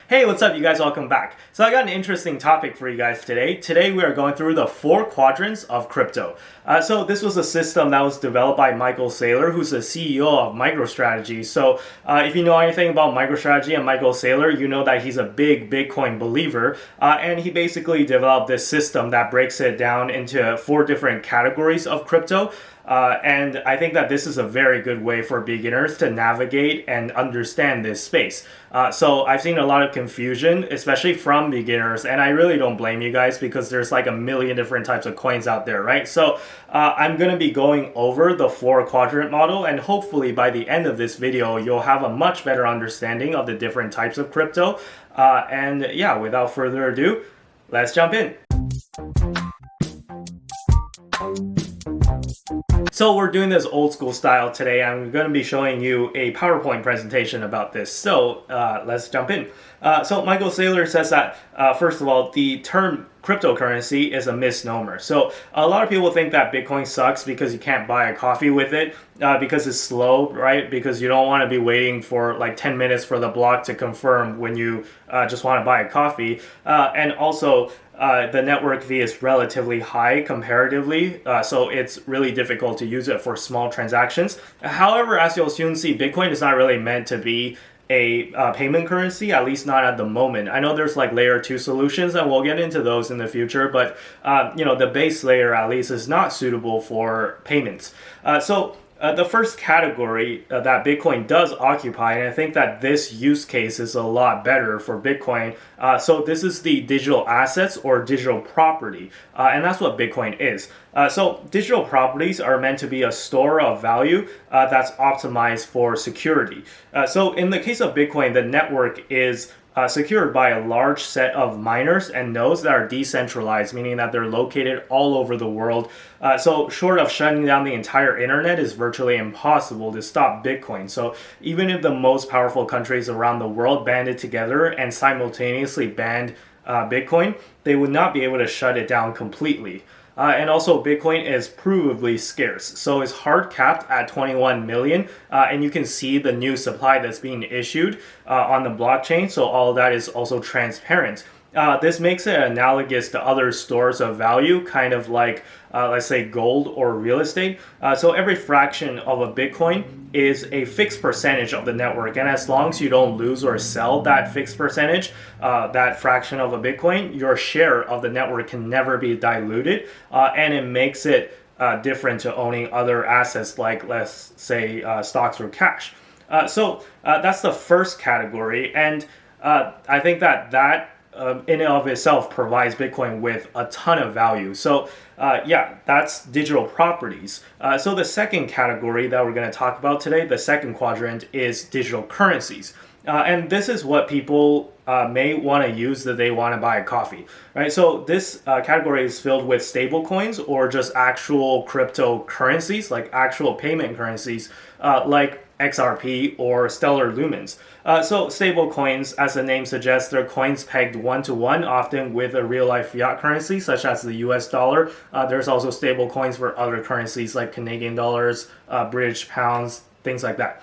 Hey, what's up, you guys? Welcome back. So I got an interesting topic for you guys today. Today we are going through the 4 quadrants of crypto. So this was a system that was developed by Michael Saylor, who's the CEO of MicroStrategy. So if you know anything about MicroStrategy and Michael Saylor, you know that he's a big Bitcoin believer. And he basically developed this system that breaks it down into 4 different categories of crypto. And I think that this is a very good way for beginners to navigate and understand this space. So I've seen a lot of confusion, especially from beginners, and I really don't blame you guys because there's like a million different types of coins out there, right? So I'm going to be going over the 4 quadrant model, and hopefully by the end of this video, you'll have a much better understanding of the different types of crypto. And yeah, without further ado, let's jump in. So we're doing this old school style today. I'm going to be showing you a PowerPoint presentation about this. So let's jump in. So Michael Saylor says that, first of all, the term cryptocurrency is a misnomer. So a lot of people think that Bitcoin sucks because you can't buy a coffee with it, because it's slow, right? Because you don't want to be waiting for like 10 minutes for the block to confirm when you just want to buy a coffee. And also, the network fee is relatively high comparatively, so it's really difficult to use it for small transactions. However, as you'll soon see, Bitcoin is not really meant to be a payment currency, at least not at the moment. I know there's like layer 2 solutions, and we'll get into those in the future, but the base layer at least is not suitable for payments. The first category that Bitcoin does occupy, and I think that this use case is a lot better for Bitcoin. So this is the digital assets or digital property, and that's what Bitcoin is. So digital properties are meant to be a store of value that's optimized for security. So in the case of Bitcoin, the network is secured by a large set of miners and nodes that are decentralized, meaning that they're located all over the world. So short of shutting down the entire internet is virtually impossible to stop Bitcoin. So even if the most powerful countries around the world banded together and simultaneously banned Bitcoin, they would not be able to shut it down completely. And also, Bitcoin is provably scarce, so it's hard capped at 21 million, and you can see the new supply that's being issued on the blockchain, so all of that is also transparent. This makes it analogous to other stores of value, kind of like, let's say, gold or real estate. So every fraction of a Bitcoin is a fixed percentage of the network, and as long as you don't lose or sell that fixed percentage, that fraction of a Bitcoin, your share of the network can never be diluted, and it makes it different to owning other assets like, let's say, stocks or cash. So that's the first category, and I think that in and of itself provides Bitcoin with a ton of value. So that's digital properties. So the second category that we're going to talk about today, the second quadrant, is digital currencies. And this is what people may want to use that they want to buy a coffee, right? So this category is filled with stable coins or just actual cryptocurrencies, like actual payment currencies, like XRP or Stellar Lumens. So stable coins, as the name suggests, they're coins pegged 1-to-1, often with a real-life fiat currency, such as the US dollar. There's also stable coins for other currencies like Canadian dollars, British pounds, things like that.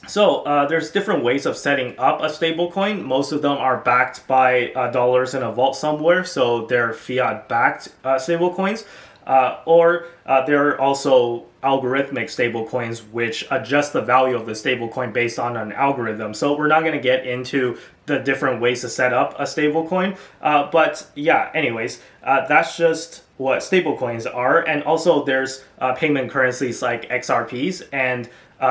So there's different ways of setting up a stable coin. Most of them are backed by dollars in a vault somewhere, so they're fiat-backed stable coins. Or there are also algorithmic stablecoins which adjust the value of the stablecoin based on an algorithm. So we're not going to get into the different ways to set up a stablecoin. But yeah, anyways, that's just what stablecoins are. And also there's payment currencies like XRPs and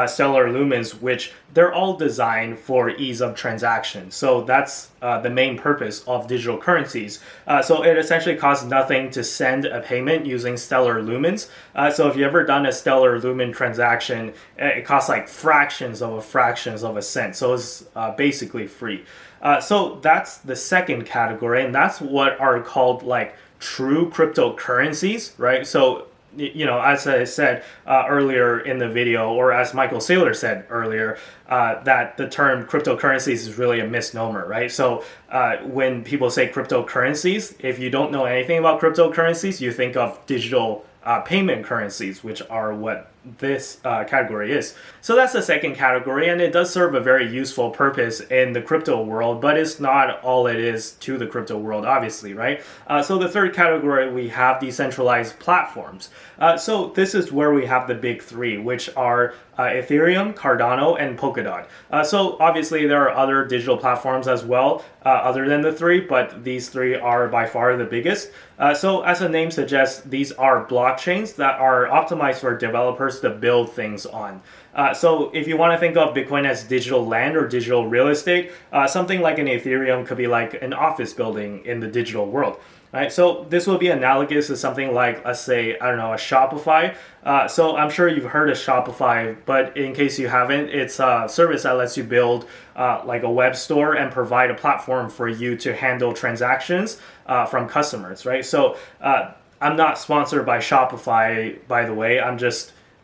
Stellar Lumens, which they're all designed for ease of transaction. So that's the main purpose of digital currencies. So it essentially costs nothing to send a payment using Stellar Lumens. So if you've ever done a Stellar Lumen transaction, it costs like fractions of a cent. So it's basically free. So that's the second category, and that's what are called like true cryptocurrencies, right? So as I said earlier in the video, or as Michael Saylor said earlier, that the term cryptocurrencies is really a misnomer, right? So when people say cryptocurrencies, if you don't know anything about cryptocurrencies, you think of digital payment currencies, which are what this category is. So that's the second category, and it does serve a very useful purpose in the crypto world, but it's not all it is to the crypto world, obviously, right? So the third category, we have decentralized platforms. So this is where we have the big three, which are Ethereum, Cardano, and Polkadot. So obviously there are other digital platforms as well, other than the three, but these three are by far the biggest. So as the name suggests, these are blockchains that are optimized for developers to build things on. So if you want to think of Bitcoin as digital land or digital real estate, something like an Ethereum could be like an office building in the digital world. Right, so this will be analogous to something like, let's say, I don't know, a Shopify. So I'm sure you've heard of Shopify, but in case you haven't, it's a service that lets you build like a web store and provide a platform for you to handle transactions from customers, right? So I'm not sponsored by Shopify, by the way.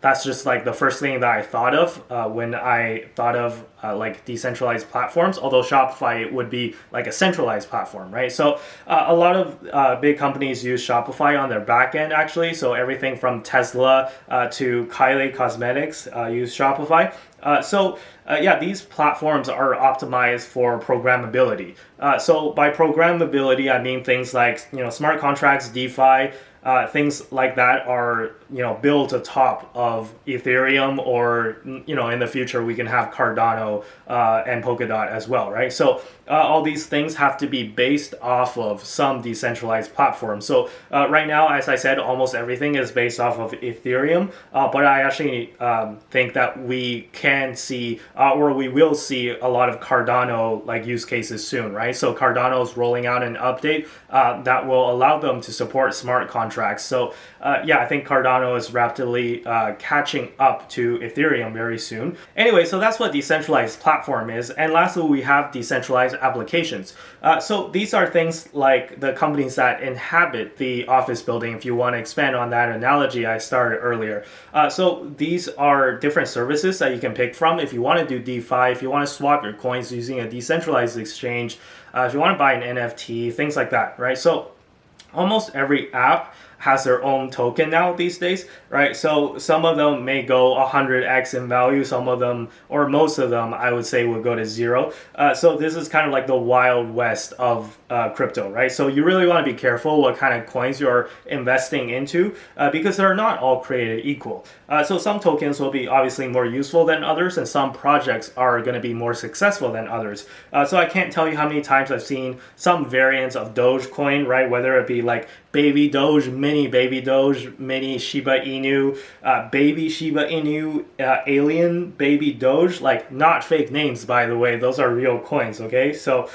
That's just like the first thing that I thought of when I thought of like decentralized platforms, although Shopify would be like a centralized platform, right? So a lot of big companies use Shopify on their back end, actually. So everything from Tesla to Kylie Cosmetics use Shopify. Yeah, these platforms are optimized for programmability. So by programmability, I mean things like, smart contracts, DeFi, things like that are, built atop of Ethereum, or, in the future we can have Cardano and Polkadot as well, right? So all these things have to be based off of some decentralized platform. So right now, as I said, almost everything is based off of Ethereum, but I actually think that we can see, or we will see a lot of Cardano like use cases soon, right? So Cardano is rolling out an update that will allow them to support smart contracts. So yeah, I think Cardano is rapidly catching up to Ethereum very soon. Anyway, so that's what decentralized platform is. And lastly, we have decentralized applications. So these are things like the companies that inhabit the office building, if you want to expand on that analogy I started earlier. So these are different services that you can pick from if you want to do DeFi, if you want to swap your coins using a decentralized exchange, if you want to buy an NFT, things like that, right? So almost every app has their own token now these days, right? So some of them may go 100x in value, some of them, or most of them, I would say would go to zero. So this is kind of like the wild west of crypto, right? So you really want to be careful what kind of coins you're investing into because they're not all created equal. So some tokens will be obviously more useful than others, and some projects are going to be more successful than others. So I can't tell you how many times I've seen some variants of Dogecoin, right? Whether it be like Baby Doge, Mini Baby Doge, Mini Shiba Inu, Baby Shiba Inu, Alien Baby Doge, like not fake names, by the way. Those are real coins, okay? So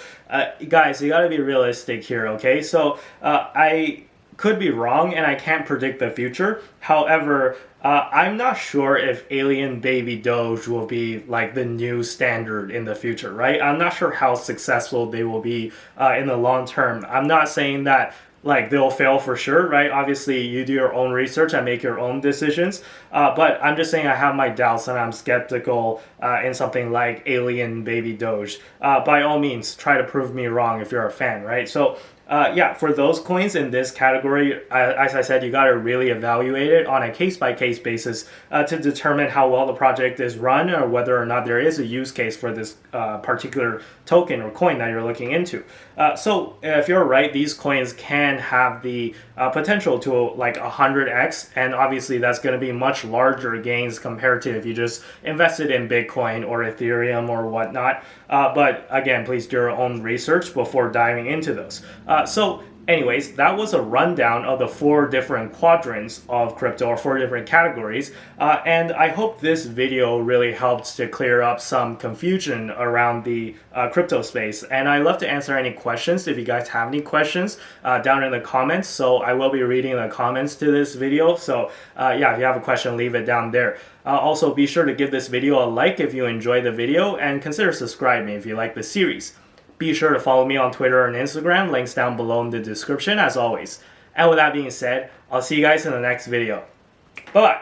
guys, you gotta be realistic here, okay? So I could be wrong and I can't predict the future. However, I'm not sure if Alien Baby Doge will be like the new standard in the future, right? I'm not sure how successful they will be in the long term. I'm not saying that like they'll fail for sure, right? Obviously, you do your own research and make your own decisions. But I'm just saying I have my doubts and I'm skeptical in something like Alien Baby Doge. By all means, try to prove me wrong if you're a fan, right? So yeah, for those coins in this category, as I said, you got to really evaluate it on a case-by-case basis to determine how well the project is run or whether or not there is a use case for this particular token or coin that you're looking into. So if you're right, these coins can have the potential to like 100x, and obviously that's going to be much larger gains compared to if you just invested in Bitcoin or Ethereum or whatnot. But again, please do your own research before diving into those. So anyways, that was a rundown of the 4 different quadrants of crypto, or 4 different categories. And I hope this video really helped to clear up some confusion around the crypto space. And I'd love to answer any questions if you guys have any questions down in the comments. So I will be reading the comments to this video. So yeah, if you have a question, leave it down there. Also, be sure to give this video a like if you enjoyed the video, and consider subscribing if you like the series. Be sure to follow me on Twitter and Instagram, links down below in the description as always. And with that being said, I'll see you guys in the next video. Bye-bye!